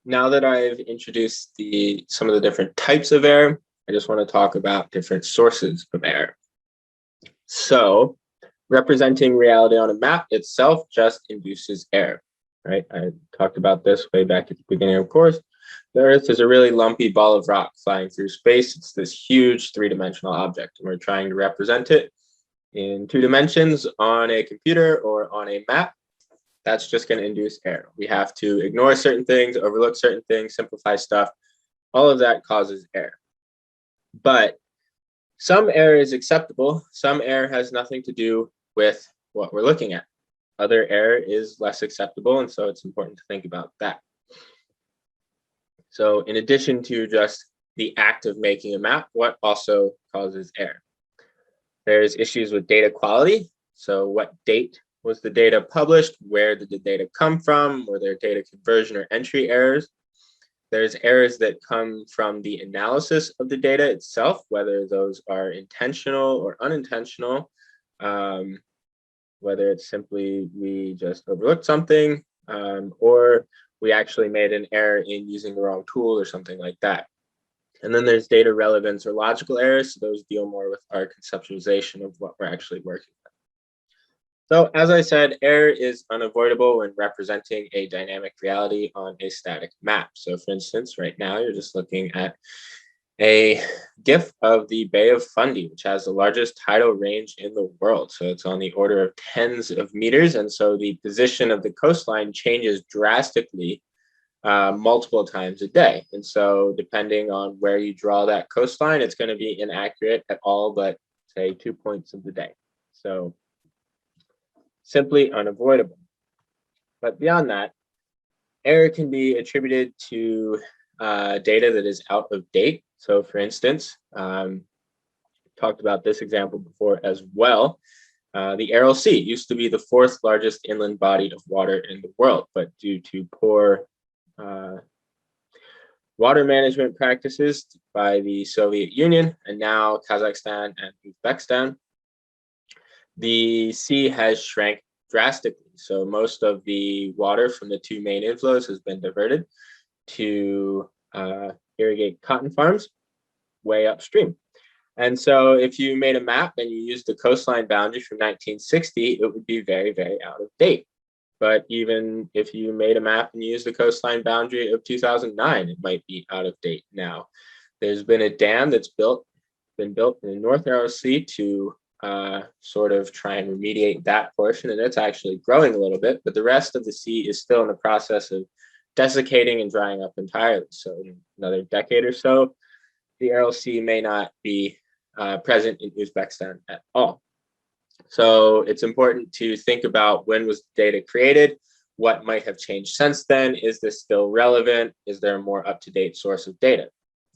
Now that I've introduced some of the different types of error, I just want to talk about different sources of error. So representing reality on a map itself just induces error, right? I talked about this way back at the beginning of course. The Earth is a really lumpy ball of rock flying through space. It's this huge three-dimensional object, and we're trying to represent it in 2 dimensions on a computer or on a map. That's just going to induce error. We have to ignore certain things, overlook certain things, simplify stuff. All of that causes error. But some error is acceptable. Some error has nothing to do with what we're looking at. Other error is less acceptable, and so it's important to think about that. So in addition to just the act of making a map, what also causes error? There's issues with data quality. So what date was the data published? Where did the data come from? Were there data conversion or entry errors? There's errors that come from the analysis of the data itself, whether those are intentional or unintentional, whether it's simply we just overlooked something, or we actually made an error in using the wrong tool or something like that. And then there's data relevance or logical errors. So those deal more with our conceptualization of what we're actually working with. So as I said, error is unavoidable when representing a dynamic reality on a static map. So for instance, right now you're just looking at a GIF of the Bay of Fundy, which has the largest tidal range in the world. So it's on the order of tens of meters. And so the position of the coastline changes drastically multiple times a day. And so depending on where you draw that coastline, it's going to be inaccurate at all but say 2 points of the day. So simply unavoidable. But beyond that, error can be attributed to data that is out of date. So for instance, talked about this example before as well. The Aral Sea used to be the 4th largest inland body of water in the world, but due to poor water management practices by the Soviet Union and now Kazakhstan and Uzbekistan, the sea has shrank drastically. So most of the water from the 2 main inflows has been diverted to irrigate cotton farms way upstream. And so if you made a map and you used the coastline boundary from 1960, it would be very, very out of date. But even if you made a map and you used the coastline boundary of 2009, it might be out of date now. There's been a dam that's been built in the North Aral Sea to sort of try and remediate that portion, and it's actually growing a little bit, but the rest of the sea is still in the process of desiccating and drying up entirely. So in another decade or so, the Aral Sea may not be present in Uzbekistan at all. So it's important to think about when was the data created, what might have changed since then, is this still relevant, is there a more up-to-date source of data?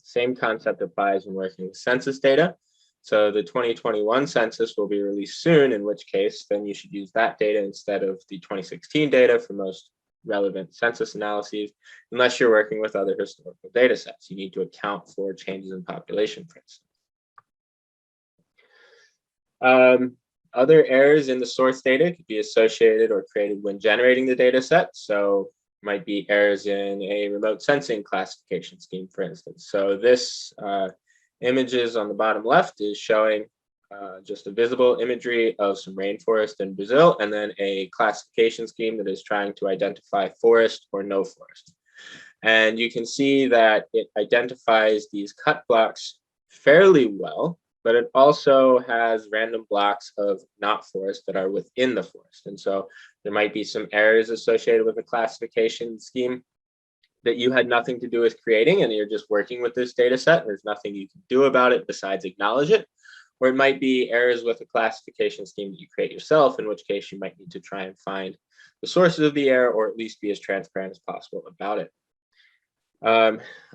Same concept applies when working with census data. So the 2021 census will be released soon, in which case then you should use that data instead of the 2016 data for most relevant census analyses, unless you're working with other historical data sets. You need to account for changes in population, for instance. Other errors in the source data could be associated or created when generating the data set. So might be errors in a remote sensing classification scheme, for instance. So this images on the bottom left is showing just a visible imagery of some rainforest in Brazil, and then a classification scheme that is trying to identify forest or no forest. And you can see that it identifies these cut blocks fairly well, but it also has random blocks of not forest that are within the forest. And so there might be some errors associated with a classification scheme that you had nothing to do with creating, and you're just working with this data set, and there's nothing you can do about it besides acknowledge it. Or it might be errors with a classification scheme that you create yourself, in which case you might need to try and find the sources of the error, or at least be as transparent as possible about it.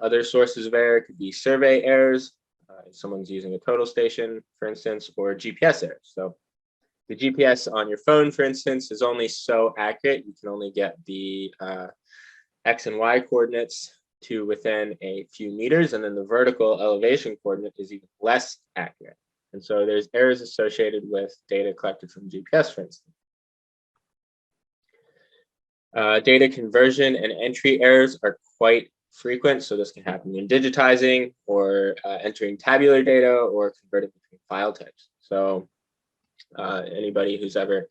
Other sources of error could be survey errors. If someone's using a total station, for instance, or GPS errors. So the GPS on your phone, for instance, is only so accurate. You can only get the X and Y coordinates to within a few meters, and then the vertical elevation coordinate is even less accurate. And so there's errors associated with data collected from GPS, for instance. Data conversion and entry errors are quite frequent. So this can happen when digitizing or entering tabular data or converting between file types. So anybody who's ever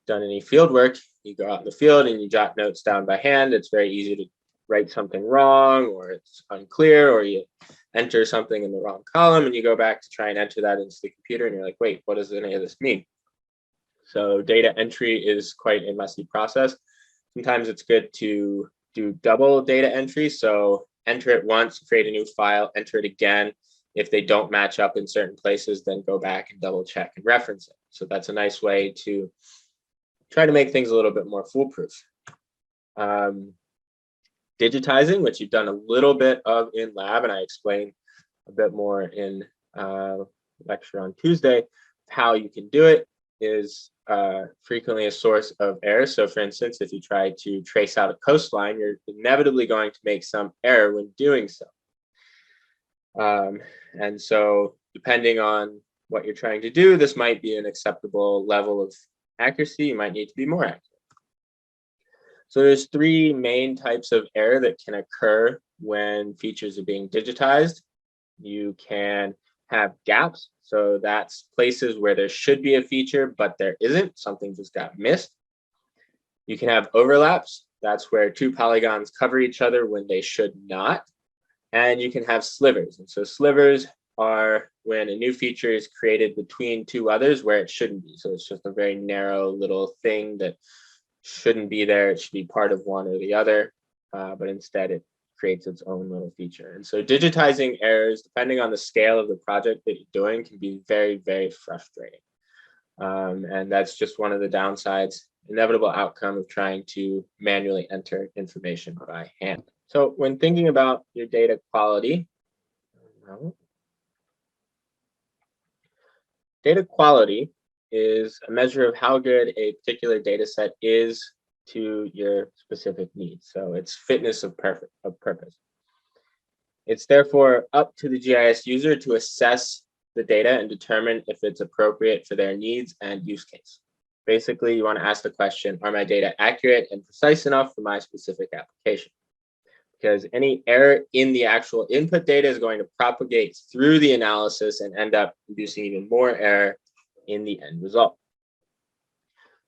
done any field work, you go out in the field and you jot notes down by hand. It's very easy to write something wrong, or it's unclear, or you enter something in the wrong column and you go back to try and enter that into the computer and you're like, wait, what does any of this mean? So data entry is quite a messy process. Sometimes it's good to do double data entry. So enter it once, create a new file, enter it again. If they don't match up in certain places, then go back and double check and reference it. So that's a nice way to try to make things a little bit more foolproof. Digitizing, which you've done a little bit of in lab, and I explained a bit more in lecture on Tuesday, how you can do it is frequently a source of error. So for instance, if you try to trace out a coastline, you're inevitably going to make some error when doing so. And so depending on what you're trying to do, this might be an acceptable level of accuracy. You might need to be more accurate. So there's three main types of error that can occur when features are being digitized. You can have gaps. So that's places where there should be a feature, but there isn't. Something just got missed. You can have overlaps. That's where two polygons cover each other when they should not. And you can have slivers. And so slivers are when a new feature is created between two others where it shouldn't be. So it's just a very narrow little thing that shouldn't be there. It should be part of one or the other, but instead it creates its own little feature. And so digitizing errors, depending on the scale of the project that you're doing, can be very, very frustrating. And that's just one of the downsides, inevitable outcome of trying to manually enter information by hand. So when thinking about your data quality, data quality is a measure of how good a particular data set is to your specific needs. So it's fitness of purpose. It's therefore up to the GIS user to assess the data and determine if it's appropriate for their needs and use case. Basically, you want to ask the question, are my data accurate and precise enough for my specific application? Because any error in the actual input data is going to propagate through the analysis and end up inducing even more error in the end result.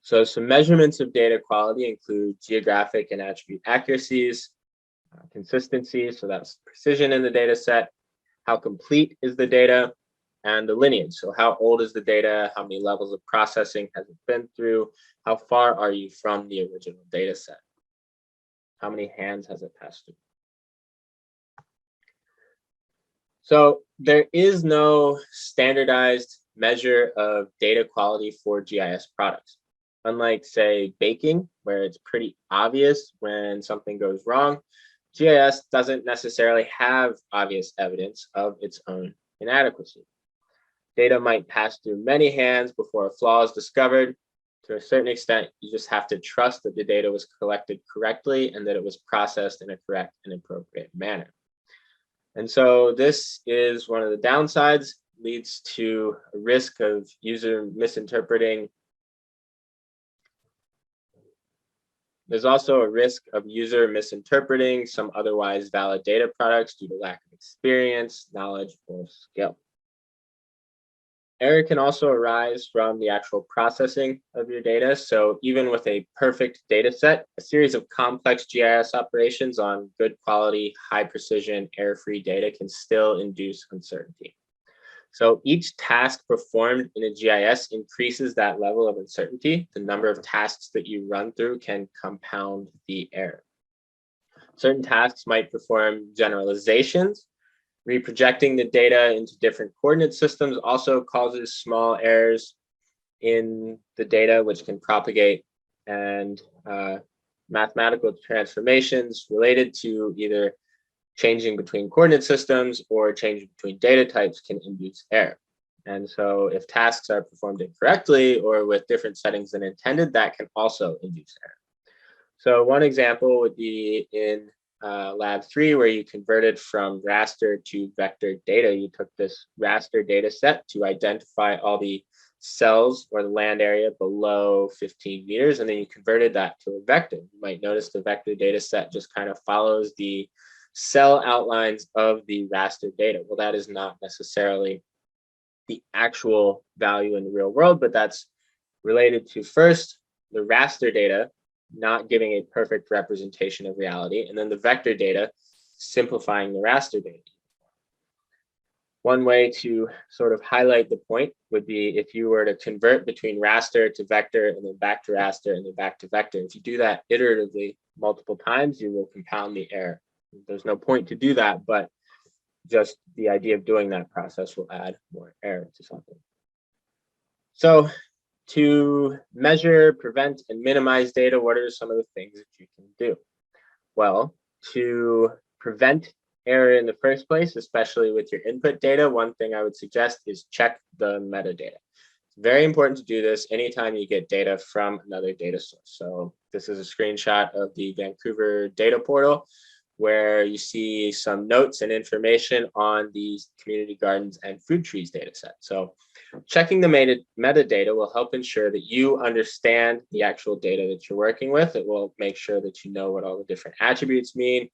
So some measurements of data quality include geographic and attribute accuracies, consistency, so that's precision in the data set, how complete is the data, and the lineage. So how old is the data, how many levels of processing has it been through, how far are you from the original data set, how many hands has it passed through. So there is no standardized measure of data quality for GIS products. Unlike, say, baking, where it's pretty obvious when something goes wrong, GIS doesn't necessarily have obvious evidence of its own inadequacy. Data might pass through many hands before a flaw is discovered. To a certain extent, you just have to trust that the data was collected correctly and that it was processed in a correct and appropriate manner. And so this is one of the downsides, leads to a risk of user misinterpreting. There's also a risk of user misinterpreting some otherwise valid data products due to lack of experience, knowledge, or skill. Error can also arise from the actual processing of your data. So even with a perfect data set, a series of complex GIS operations on good quality, high precision, error-free data can still induce uncertainty. So each task performed in a GIS increases that level of uncertainty. The number of tasks that you run through can compound the error. Certain tasks might perform generalizations. Reprojecting the data into different coordinate systems also causes small errors in the data, which can propagate, and mathematical transformations related to either changing between coordinate systems or changing between data types can induce error. And so if tasks are performed incorrectly or with different settings than intended, that can also induce error. So one example would be in lab 3, where you converted from raster to vector data. You took this raster data set to identify all the cells or the land area below 15 meters, and then you converted that to a vector. You might notice the vector data set just kind of follows the cell outlines of the raster data. Well, that is not necessarily the actual value in the real world, but that's related to first the raster data not giving a perfect representation of reality, and then the vector data simplifying the raster data. One way to sort of highlight the point would be if you were to convert between raster to vector and then back to raster and then back to vector. If you do that iteratively multiple times, you will compound the error. There's no point to do that, but just the idea of doing that process will add more error to something. So to measure, prevent, and minimize data, what are some of the things that you can do? Well, to prevent error in the first place, especially with your input data, one thing I would suggest is check the metadata. It's very important to do this anytime you get data from another data source. So this is a screenshot of the Vancouver data portal where you see some notes and information on these community gardens and food trees data set. So checking the metadata will help ensure that you understand the actual data that you're working with. It will make sure that you know what all the different attributes mean.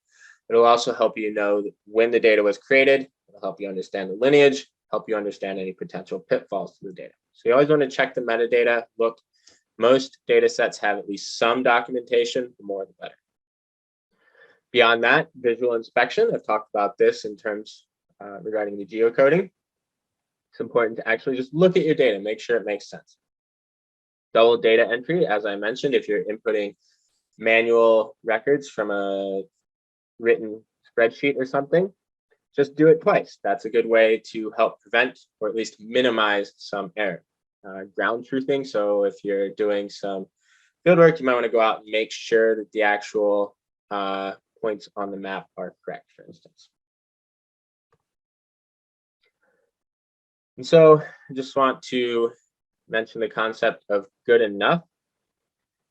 It'll also help you know when the data was created. It'll help you understand the lineage, help you understand any potential pitfalls to the data. So you always want to check the metadata. Look, most data sets have at least some documentation, the more the better. Beyond that, visual inspection. I've talked about this in terms regarding the geocoding. It's important to actually just look at your data, make sure it makes sense. Double data entry, as I mentioned, if you're inputting manual records from a written spreadsheet or something, just do it twice. That's a good way to help prevent or at least minimize some error. Ground truthing, so if you're doing some fieldwork, you might want to go out and make sure that the actual points on the map are correct, for instance. And so I just want to mention the concept of good enough.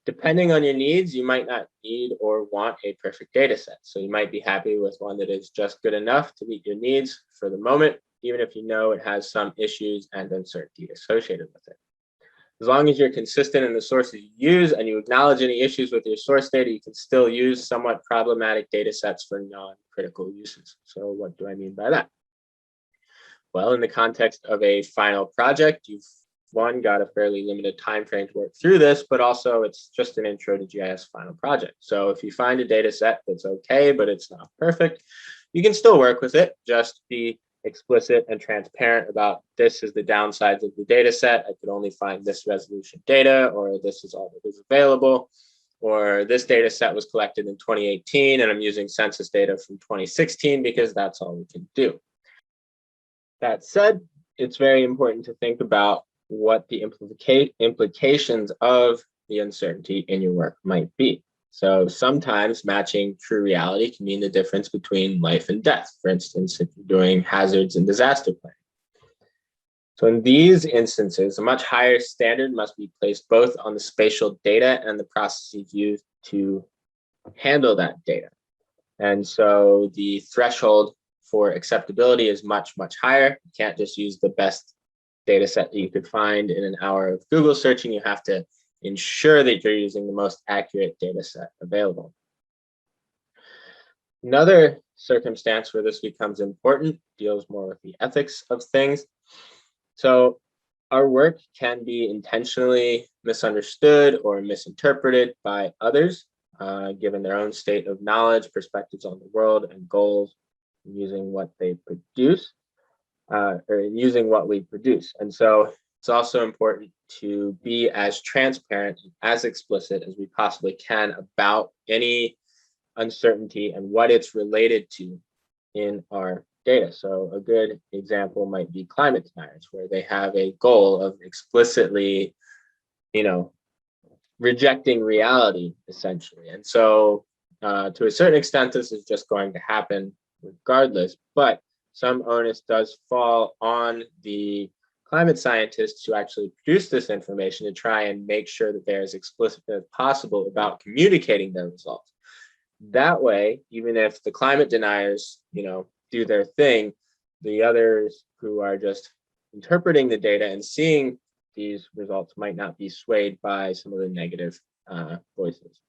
Depending on your needs, you might not need or want a perfect data set. So you might be happy with one that is just good enough to meet your needs for the moment, even if you know it has some issues and uncertainty associated with it. As long as you're consistent in the sources you use and you acknowledge any issues with your source data, you can still use somewhat problematic data sets for non-critical uses. So what do I mean by that? Well, in the context of a final project, you've got a fairly limited time frame to work through this, but also it's just an intro to GIS final project. So if you find a data set that's okay, but it's not perfect, you can still work with it. Just be explicit and transparent about this is the downsides of the data set. I could only find this resolution data, or this is all that is available, or this data set was collected in 2018 and I'm using census data from 2016 because that's all we can do. That said, it's very important to think about what the implications of the uncertainty in your work might be. So sometimes matching true reality can mean the difference between life and death. For instance, if you're doing hazards and disaster planning. So in these instances, a much higher standard must be placed both on the spatial data and the processes used to handle that data. And so the threshold for acceptability is much, much higher. You can't just use the best data set that you could find in an hour of Google searching. You have to ensure that you're using the most accurate data set available. Another circumstance where this becomes important deals more with the ethics of things. So our work can be intentionally misunderstood or misinterpreted by others, given their own state of knowledge, perspectives on the world, and goals using what they produce. Or using what we produce. And so it's also important to be as transparent, as explicit as we possibly can about any uncertainty and what it's related to in our data. So a good example might be climate deniers, where they have a goal of explicitly, rejecting reality, essentially. And so to a certain extent, this is just going to happen regardless, but some onus does fall on the climate scientists who actually produce this information to try and make sure that they're as explicit as possible about communicating their results. That way, even if the climate deniers, do their thing, the others who are just interpreting the data and seeing these results might not be swayed by some of the negative voices.